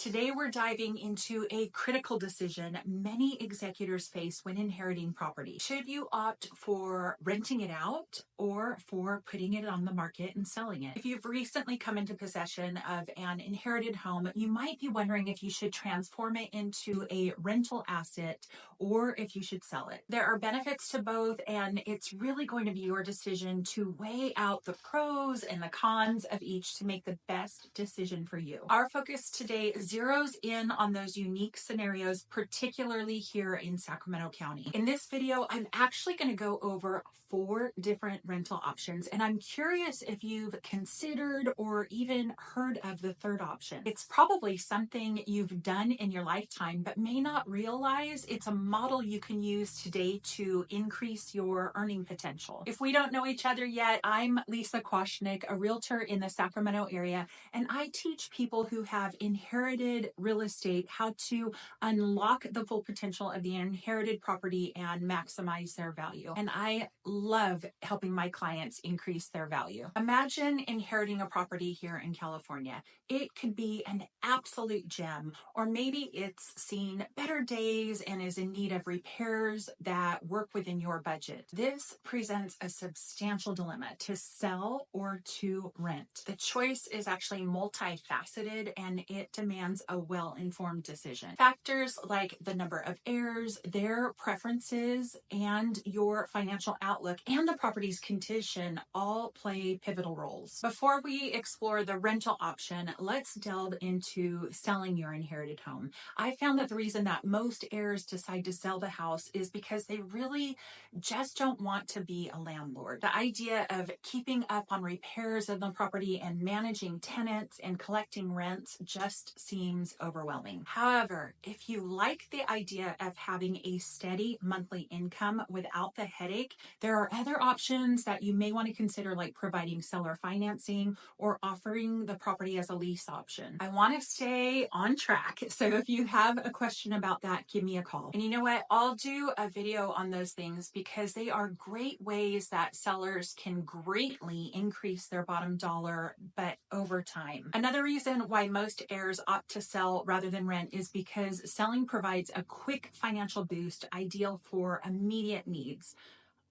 Today, we're diving into a critical decision many executors face when inheriting property. Should you opt for renting it out or for putting it on the market and selling it? If you've recently come into possession of an inherited home, you might be wondering if you should transform it into a rental asset or if you should sell it. There are benefits to both, and it's really going to be your decision to weigh out the pros and the cons of each to make the best decision for you. Our focus today zeroes in on those unique scenarios, particularly here in Sacramento County. In this video, I'm actually going to go over 4 different rental options, and I'm curious if you've considered or even heard of the third option. It's probably something you've done in your lifetime, but may not realize it's a model you can use today to increase your earning potential. If we don't know each other yet, I'm Lisa, a realtor in the Sacramento area, and I teach people who have inherited real estate how to unlock the full potential of the inherited property and maximize their value. And I love helping my clients increase their value. Imagine inheriting a property here in California. It could be an absolute gem, or maybe it's seen better days and is in need of repairs that work within your budget. This presents a substantial dilemma: to sell or to rent. The choice is actually multifaceted, and it demands a well-informed decision. Factors like the number of heirs, their preferences, and your financial outlook and the property's condition all play pivotal roles. Before we explore the rental option, let's delve into selling your inherited home. I found that the reason that most heirs decide to sell the house is because they really just don't want to be a landlord. The idea of keeping up on repairs of the property and managing tenants and collecting rents just seems overwhelming. However, if you like the idea of having a steady monthly income without the headache, there are other options that you may want to consider, like providing seller financing or offering the property as a lease option. I want to stay on track, so if you have a question about that, give me a call. And you know what? I'll do a video on those things because they are great ways that sellers can greatly increase their bottom dollar, but over time. Another reason why most heirs opt to sell rather than rent is because selling provides a quick financial boost, ideal for immediate needs.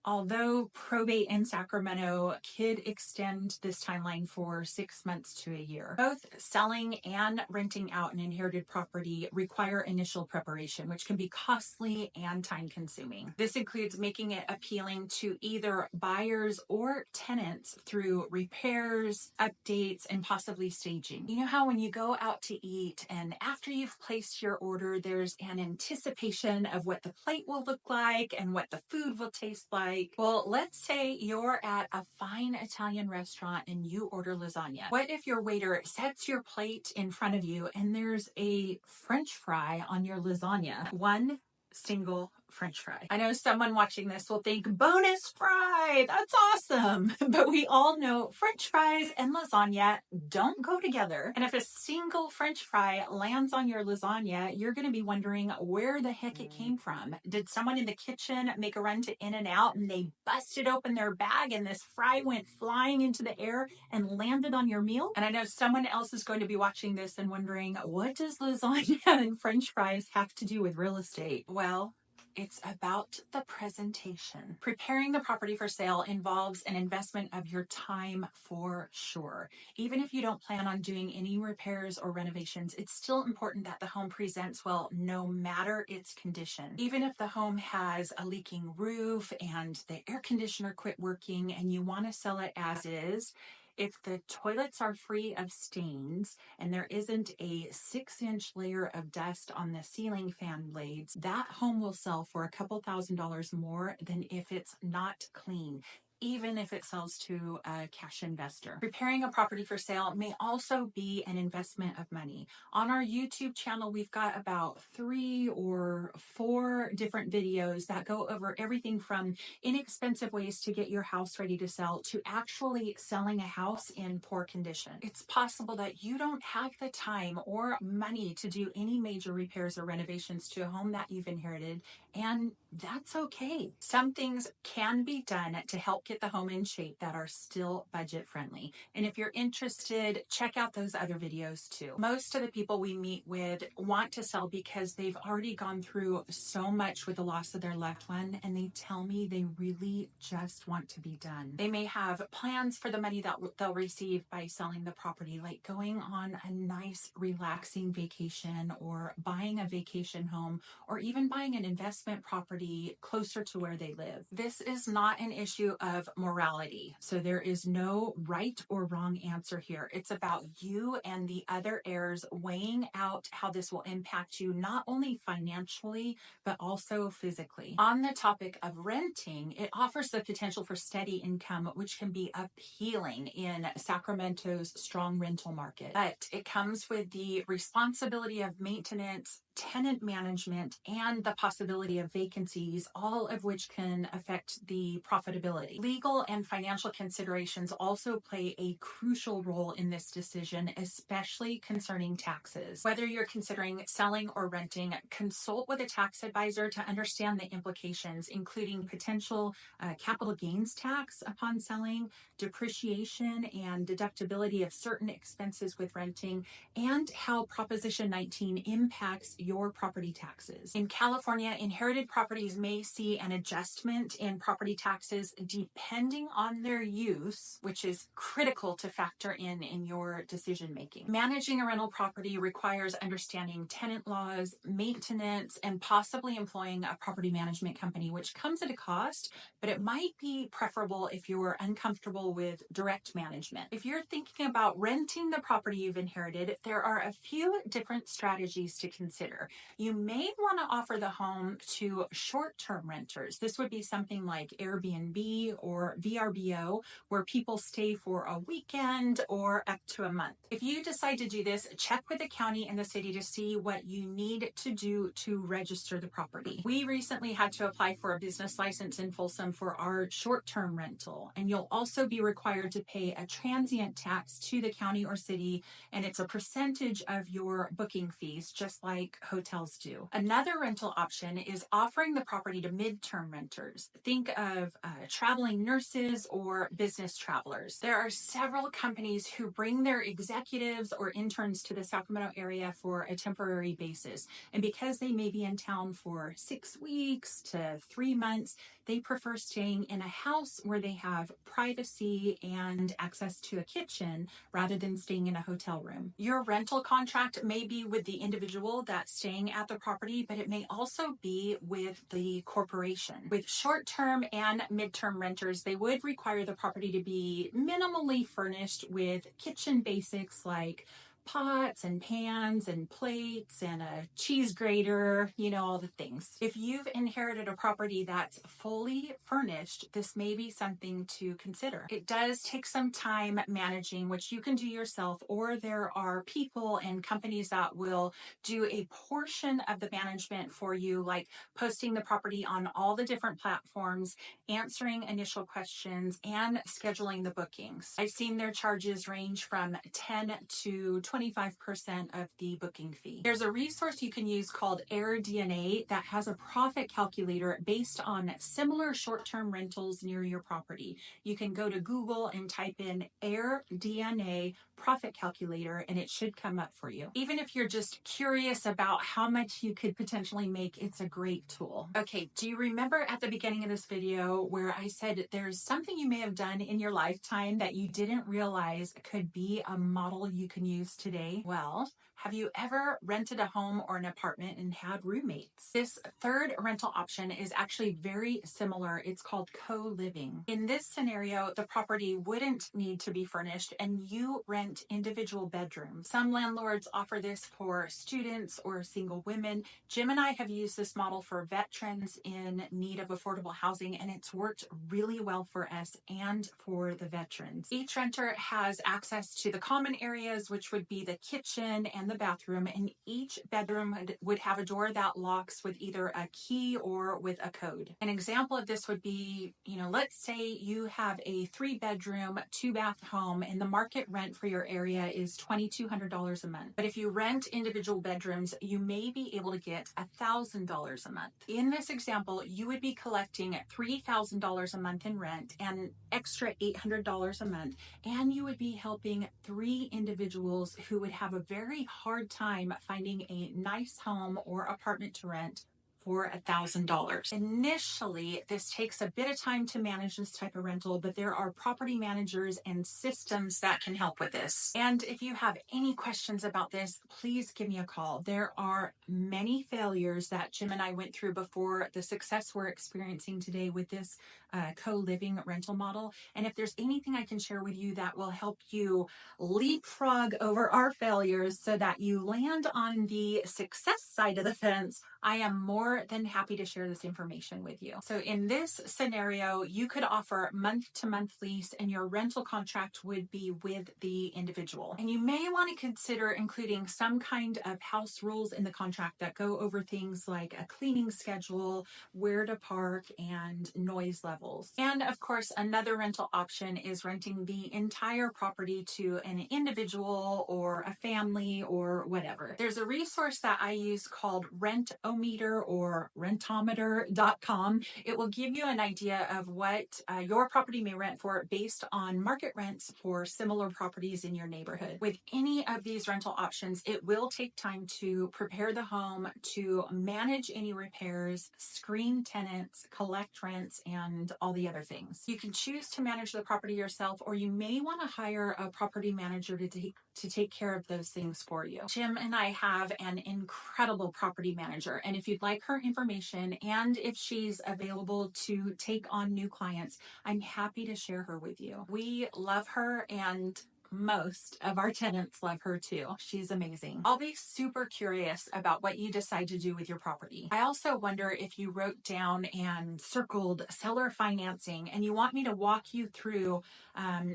Although probate in Sacramento could extend this timeline for 6 months to a year. Both selling and renting out an inherited property require initial preparation, which can be costly and time-consuming. This includes making it appealing to either buyers or tenants through repairs, updates, and possibly staging. You know how when you go out to eat and after you've placed your order, there's an anticipation of what the plate will look like and what the food will taste like? Well, let's say you're at a fine Italian restaurant and you order lasagna. What if your waiter sets your plate in front of you and there's a French fry on your lasagna? One single French fry. I know someone watching this will think, bonus fry, that's awesome. But we all know French fries and lasagna don't go together. And if a single French fry lands on your lasagna, you're going to be wondering where the heck it came from. Did someone in the kitchen make a run to In-N-Out and they busted open their bag and this fry went flying into the air and landed on your meal? And I know someone else is going to be watching this and wondering, what does lasagna and French fries have to do with real estate? Well, it's about the presentation. Preparing the property for sale involves an investment of your time for sure. Even if you don't plan on doing any repairs or renovations, it's still important that the home presents well no matter its condition. Even if the home has a leaking roof and the air conditioner quit working and you want to sell it as is, if the toilets are free of stains and there isn't a 6-inch layer of dust on the ceiling fan blades, that home will sell for a couple $1,000s more than if it's not clean, even if it sells to a cash investor. Preparing a property for sale may also be an investment of money. On our YouTube channel, we've got about 3 or 4 different videos that go over everything from inexpensive ways to get your house ready to sell to actually selling a house in poor condition. It's possible that you don't have the time or money to do any major repairs or renovations to a home that you've inherited, and that's okay. Some things can be done to help get the home in shape that are still budget friendly. And if you're interested, check out those other videos too. Most of the people we meet with want to sell because they've already gone through so much with the loss of their loved one, and they tell me they really just want to be done. They may have plans for the money that they'll receive by selling the property, like going on a nice relaxing vacation or buying a vacation home or even buying an investment property closer to where they live. This is not an issue of morality, so there is no right or wrong answer here. It's about you and the other heirs weighing out how this will impact you, not only financially, but also physically. On the topic of renting, it offers the potential for steady income, which can be appealing in Sacramento's strong rental market. But it comes with the responsibility of maintenance, tenant management, and the possibility of vacancies, all of which can affect the profitability. Legal and financial considerations also play a crucial role in this decision, especially concerning taxes. Whether you're considering selling or renting, consult with a tax advisor to understand the implications, including potential capital gains tax upon selling, depreciation and deductibility of certain expenses with renting, and how Proposition 19 impacts your property taxes. In California, inherited properties may see an adjustment in property taxes depending on their use, which is critical to factor in your decision making. Managing a rental property requires understanding tenant laws, maintenance, and possibly employing a property management company, which comes at a cost, but it might be preferable if you're uncomfortable with direct management. If you're thinking about renting the property you've inherited, there are a few different strategies to consider. You may want to offer the home to short-term renters. This would be something like Airbnb or VRBO, where people stay for a weekend or up to a month. If you decide to do this, check with the county and the city to see what you need to do to register the property. We recently had to apply for a business license in Folsom for our short-term rental, and you'll also be required to pay a transient tax to the county or city, and it's a percentage of your booking fees, just like hotels do. Another rental option is offering the property to midterm renters. Think of traveling nurses or business travelers. There are several companies who bring their executives or interns to the Sacramento area for a temporary basis. And because they may be in town for 6 weeks to 3 months, they prefer staying in a house where they have privacy and access to a kitchen rather than staying in a hotel room. Your rental contract may be with the individual that's staying at the property, but it may also be with the corporation. With short-term and midterm renters, they would require the property to be minimally furnished with kitchen basics like pots and pans and plates and a cheese grater, all the things. If you've inherited a property that's fully furnished, this may be something to consider. It does take some time managing, which you can do yourself, or there are people and companies that will do a portion of the management for you, like posting the property on all the different platforms, answering initial questions, and scheduling the bookings. I've seen their charges range from 10 to 25% of the booking fee. There's a resource you can use called AirDNA that has a profit calculator based on similar short-term rentals near your property. You can go to Google and type in AirDNA profit calculator and it should come up for you. Even if you're just curious about how much you could potentially make, it's a great tool. Okay, do you remember at the beginning of this video where I said there's something you may have done in your lifetime that you didn't realize could be a model you can use today? Well, have you ever rented a home or an apartment and had roommates? This third rental option is actually very similar. It's called co-living. In this scenario, the property wouldn't need to be furnished and you rent individual bedrooms. Some landlords offer this for students or single women. Jim and I have used this model for veterans in need of affordable housing, and it's worked really well for us and for the veterans. Each renter has access to the common areas, which would be the kitchen and and the bathroom, and each bedroom would have a door that locks with either a key or with a code. An example of this would be, let's say you have a 3-bedroom, 2-bath home and the market rent for your area is $2,200 a month. But if you rent individual bedrooms, you may be able to get $1,000 a month. In this example, you would be collecting $3,000 a month in rent and extra $800 a month, and you would be helping 3 individuals who would have a very hard time finding a nice home or apartment to rent for $1,000. Initially, this takes a bit of time to manage this type of rental, but there are property managers and systems that can help with this. And if you have any questions about this, please give me a call. There are many failures that Jim and I went through before the success we're experiencing today with this co-living rental model. And if there's anything I can share with you that will help you leapfrog over our failures so that you land on the success side of the fence, I am more than happy to share this information with you. So in this scenario, you could offer month-to-month lease and your rental contract would be with the individual. And you may want to consider including some kind of house rules in the contract that go over things like a cleaning schedule, where to park, and noise levels. And of course, another rental option is renting the entire property to an individual or a family or whatever. There's a resource that I use called Rentometer or rentometer.com. It will give you an idea of what your property may rent for based on market rents for similar properties in your neighborhood. With any of these rental options, it will take time to prepare the home, to manage any repairs, screen tenants, collect rents, and all the other things. You can choose to manage the property yourself, or you may want to hire a property manager to take care of those things for you. Jim and I have an incredible property manager, and if you'd like her information and if she's available to take on new clients, I'm happy to share her with you. We love her, and most of our tenants love her too. She's amazing. I'll be super curious about what you decide to do with your property. I also wonder if you wrote down and circled seller financing and you want me to walk you through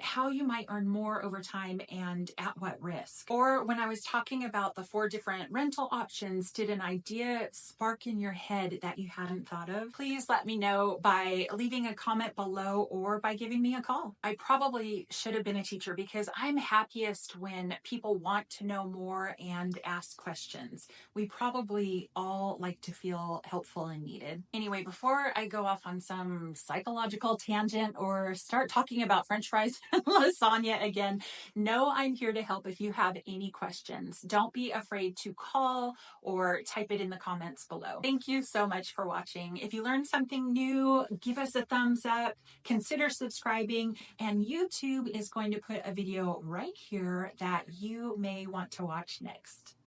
how you might earn more over time and at what risk. Or when I was talking about the 4 different rental options, did an idea spark in your head that you hadn't thought of? Please let me know by leaving a comment below or by giving me a call. I probably should have been a teacher because I'm happiest when people want to know more and ask questions. We probably all like to feel helpful and needed. Anyway, before I go off on some psychological tangent or start talking about French fries and lasagna again, know I'm here to help if you have any questions. Don't be afraid to call or type it in the comments below. Thank you so much for watching. If you learned something new, give us a thumbs up, consider subscribing, and YouTube is going to put a video right here that you may want to watch next.